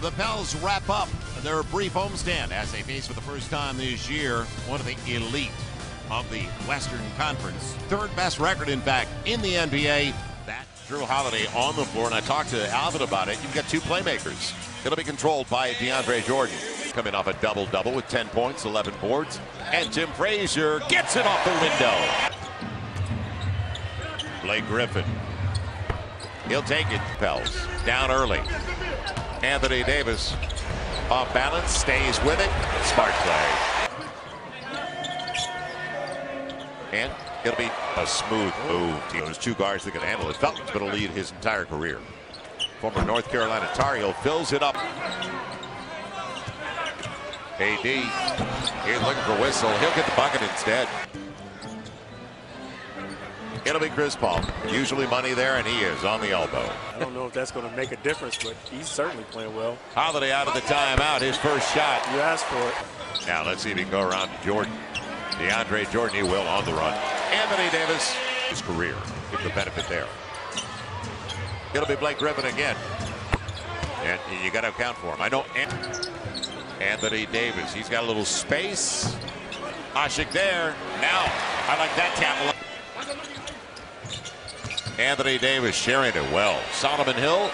The Pels wrap up their brief homestand as they face for the first time this year one of the elite of the Western Conference. Third best record, in fact, in the NBA. That Drew Holiday on the floor, and I talked to Alvin about it. You've got two playmakers. It'll be controlled by DeAndre Jordan. Coming off a double-double with 10 points, 11 boards. And Tim Frazier gets it off the window. Blake Griffin. He'll take it. Pels down early. Anthony Davis off balance, stays with it. Smart play. And it'll be a smooth move. Those two guards that can handle it. Felton's going to lead his entire career. Former North Carolina Tar Heel fills it up. AD, he's looking for a whistle. He'll get the bucket instead. It'll be Chris Paul. Usually money there, and he is on the elbow. I don't know if that's going to make a difference, but he's certainly playing well. Holiday out of the timeout. His first shot. You asked for it. Now let's see if he can go around to Jordan. DeAndre Jordan, he will on the run. Anthony Davis, his career. Give the benefit there. It'll be Blake Griffin again. And you got to account for him. I know Anthony Davis. He's got a little space. Ashik there. Now, I like that tackle. Anthony Davis sharing it well. Solomon Hill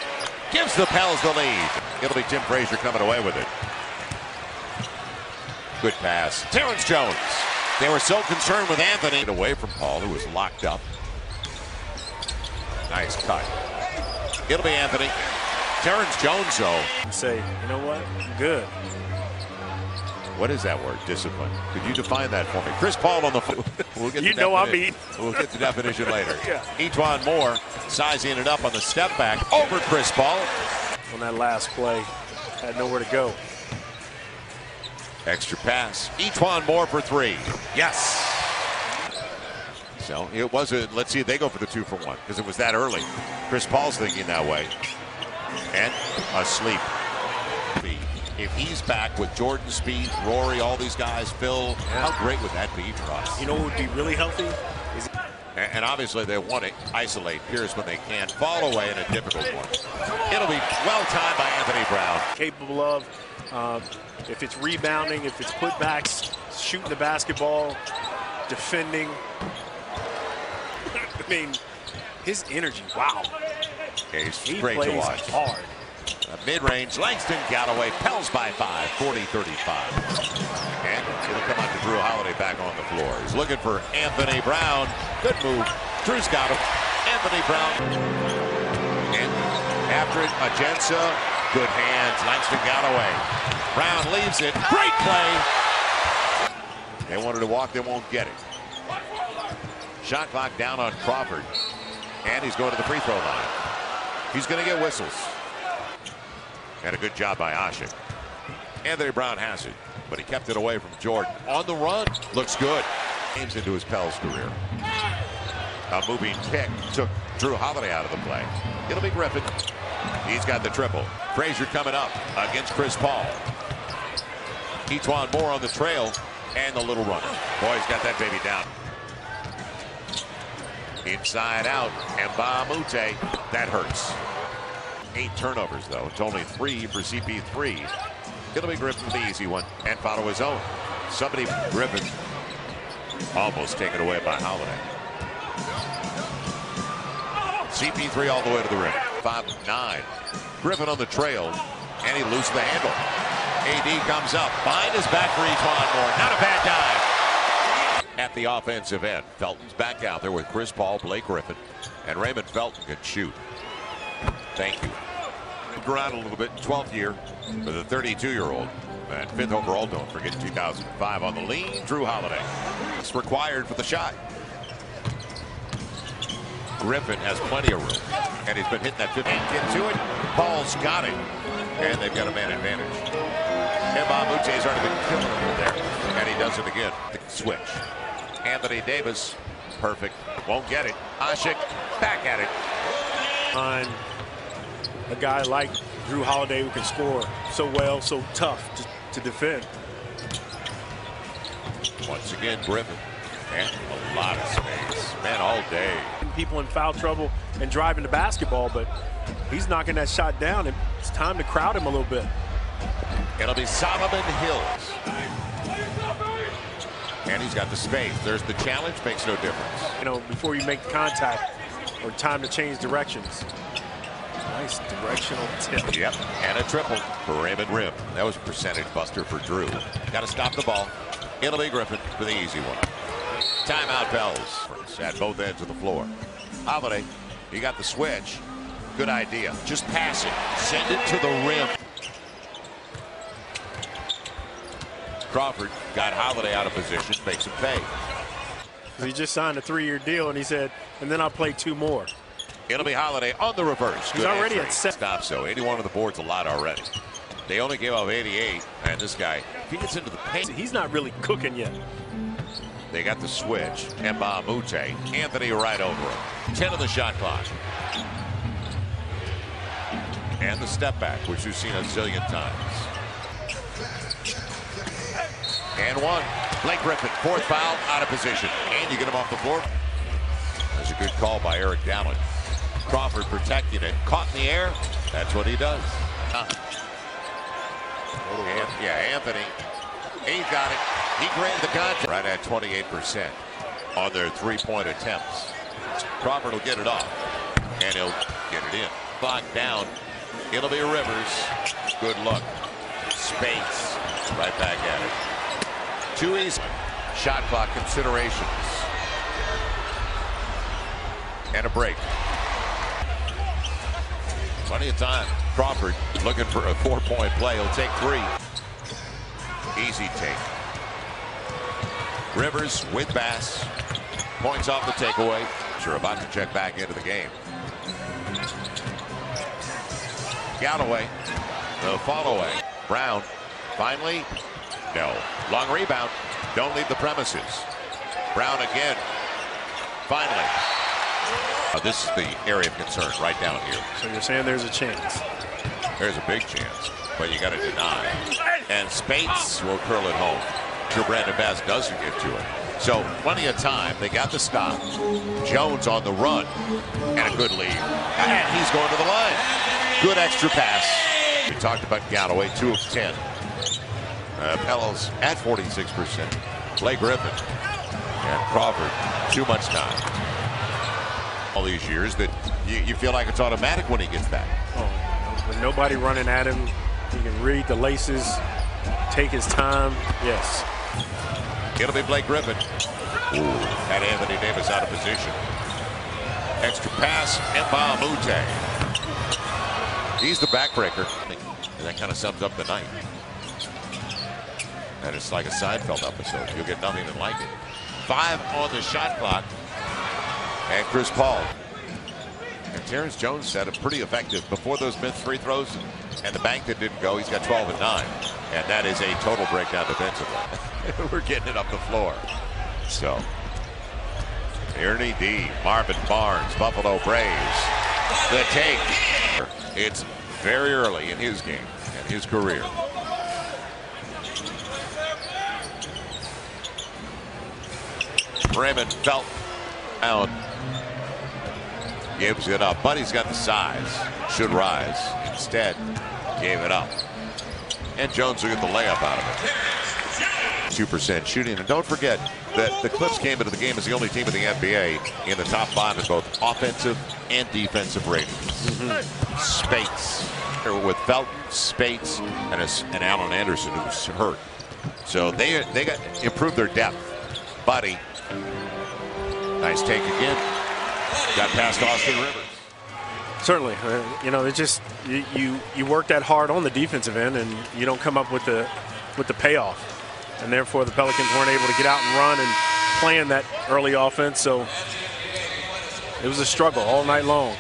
gives the Pels the lead. It'll be Tim Frazier coming away with it. Good pass. Terrence Jones. They were so concerned with Anthony. Away from Paul, who was locked up. Nice cut. It'll be Anthony. Terrence Jones, though. Say, you know what? Good. What is that word? Discipline. Could you define that for me? Chris Paul on the floor. We'll get you know I mean. We'll get the definition later. Yeah. E'Twaun Moore sizing it up on the step back over Chris Paul. On that last play, had nowhere to go. Extra pass. E'Twaun Moore for three. Yes. So it was a, let's see if they go for the 2-for-1 because it was that early. Chris Paul's thinking that way. And asleep. If he's back with Jordan, Speed, Rory, all these guys, Phil, how great would that be for us? You know what would be really healthy? And obviously they want to isolate Pierce when they can. Fall away in a difficult one. It'll be well timed by Anthony Brown. Capable of, if it's rebounding, if it's putbacks, shooting the basketball, defending. I mean, his energy, wow. He great to watch. Hard. Mid-range, Langston Galloway, Pels by 5, 40-35. And it'll come out to Drew Holiday back on the floor. He's looking for Anthony Brown. Good move. Drew's got him. Anthony Brown. And after it, Agenza. Good hands. Langston Galloway. Brown leaves it. Great play. They wanted to walk. They won't get it. Shot clock down on Crawford. And he's going to the free throw line. He's going to get whistles. And a good job by Ashik. Anthony Brown has it, but he kept it away from Jordan. On the run, looks good. Games into his Pels career. A moving pick took Drew Holiday out of the play. It'll be Griffin. He's got the triple. Frazier coming up against Chris Paul. E'Twaun Moore on the trail and the little runner. Boy, he's got that baby down. Inside out, Mbamute. That hurts. 8 turnovers, though. It's only 3 for CP3. It'll be Griffin the easy one and follow his own. Somebody, Griffin, almost taken away by Holiday. CP3 all the way to the rim. 5-9. Griffin on the trail, and he loses the handle. AD comes up. Behind his back for E'Twaun Moore. Not a bad dive. At the offensive end, Felton's back out there with Chris Paul, Blake Griffin, and Raymond Felton can shoot. Thank you. Around a little bit, 12th year for the 32-year-old. And 5th overall, don't forget, 2005 on the lean, Drew Holiday. It's required for the shot. Griffin has plenty of room, and he's been hitting that 15. Get to it. Paul's got it, and they've got a man advantage. Mbamute's already been killing him there, and he does it again. The switch. Anthony Davis, perfect. Won't get it. Ashik back at it. A guy like Drew Holiday who can score so well, so tough to defend. Once again, Griffin. And a lot of space. Man, all day. People in foul trouble and driving the basketball, but He's knocking that shot down, and it's time to crowd him a little bit. It'll be Solomon Hills. And he's got the space. There's the challenge, makes no difference. You know, before you make the contact or time to change directions. Nice directional tip. Yep, and a triple for Raymond Rim. That was a percentage buster for Drew. Got to stop the ball. It'll be Griffin for the easy one. Timeout Pels at both ends of the floor. Holiday, he got the switch. Good idea. Just pass it. Send it to the rim. Crawford got Holiday out of position, makes him pay. He just signed a 3-year deal, and he said, and then I'll play 2 more. It'll be Holiday on the reverse. He's already at 7. Stop, so 81 on the board's a lot already. They only gave up 88, and this guy, if he gets into the paint, he's not really cooking yet. They got the switch. Emba Mute. Anthony right over him. 10 of the shot clock. And the step back, which you've seen a zillion times. And one. Blake Griffin, 4th foul, out of position. And you get him off the floor. That's a good call by Eric Dallin. Crawford protecting it. Caught in the air. That's what he does. And, yeah, Anthony. He got it. He graded the contract. Right at 28% on their 3-point attempts. Crawford will get it off. And he'll get it in. Locked down. It'll be Rivers. Good look. Space. Right back at it. Too easy. Shot clock considerations. And a break. Plenty of time. Crawford looking for a 4-point play. He'll take 3. Easy take. Rivers with Bass. Points off the takeaway. Sure, about to check back into the game. Galloway. The follow away. Brown. Finally. No. Long rebound. Don't leave the premises. Brown again. Finally. This is the area of concern right down here. So you're saying there's a chance? There's a big chance, but you got to deny. And Spates will curl it home. Sure, Brandon Bass doesn't get to it. So plenty of time. They got the stop. Jones on the run. And a good lead. And he's going to the line. Good extra pass. We talked about Galloway, 2 of 10. Pels at 46%. Blake Griffin and Crawford, too much time. All these years that you feel like it's automatic when he gets back. Oh, with nobody running at him, he can read the laces, take his time. Yes. It'll be Blake Griffin. Ooh, had Anthony Davis out of position. Extra pass, Emba Mute. He's the backbreaker. And that kind of sums up the night. And it's like a Seinfeld episode. You'll get nothing like it. 5 on the shot clock. And Chris Paul. And Terrence Jones said it pretty effective before those missed free throws and the bank that didn't go. He's got 12 and 9. And that is a total breakdown defensively. We're getting it up the floor. So Ernie D, Marvin Barnes, Buffalo Braves. The take. It's very early in his game and his career. Raymond felt out. Gives it up. Buddy's got the size. Should rise. Instead, gave it up. And Jones will get the layup out of it. 2% shooting. And don't forget that the Clips came into the game as the only team in the NBA in the top 5 in both offensive and defensive ratings. Spates. With Felton, Spates, and Allen Anderson, who's hurt. So they got improved their depth. Buddy. Nice take again. Got past Austin Rivers. Certainly, you know, it's just you work that hard on the defensive end, and you don't come up with the payoff, and therefore the Pelicans weren't able to get out and run and play in that early offense. So it was a struggle all night long.